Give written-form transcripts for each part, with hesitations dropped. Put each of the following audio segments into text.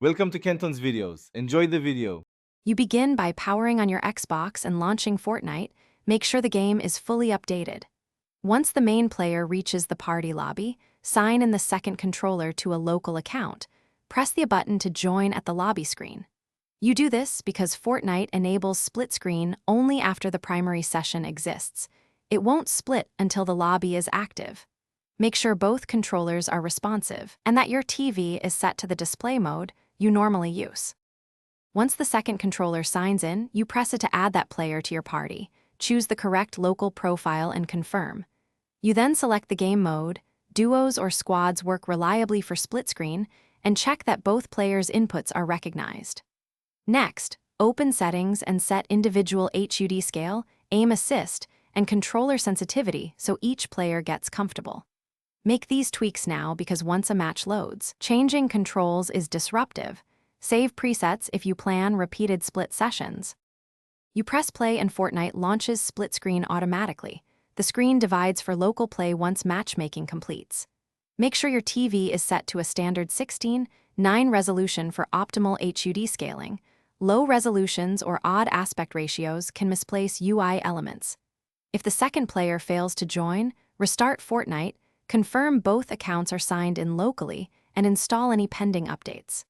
Welcome to Kenton's videos. Enjoy the video. You begin by powering on your Xbox and launching Fortnite. Make sure the game is fully updated. Once the main player reaches the party lobby, sign in the second controller to a local account. Press the button to join at the lobby screen. You do this because Fortnite enables split screen only after the primary session exists. It won't split until the lobby is active. Make sure both controllers are responsive and that your TV is set to the display mode you normally use. Once the second controller signs in, you press it to add that player to your party. Choose the correct local profile and confirm. You then select the game mode, duos or squads work reliably for split screen, and check that both players' inputs are recognized. Next, open settings and set individual HUD scale, aim assist, and controller sensitivity so each player gets comfortable. Make these tweaks now because once a match loads, changing controls is disruptive. Save presets if you plan repeated split sessions. You press play and Fortnite launches split screen automatically. The screen divides for local play once matchmaking completes. Make sure your TV is set to a standard 16:9 resolution for optimal HUD scaling. Low resolutions or odd aspect ratios can misplace UI elements. If the second player fails to join, restart Fortnite, confirm both accounts are signed in locally, and install any pending updates.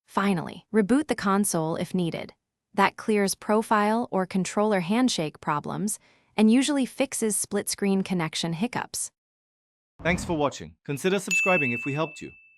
Finally, reboot the console if needed. That clears profile or controller handshake problems and usually fixes split-screen connection hiccups. Thanks for watching. Consider subscribing if we helped you.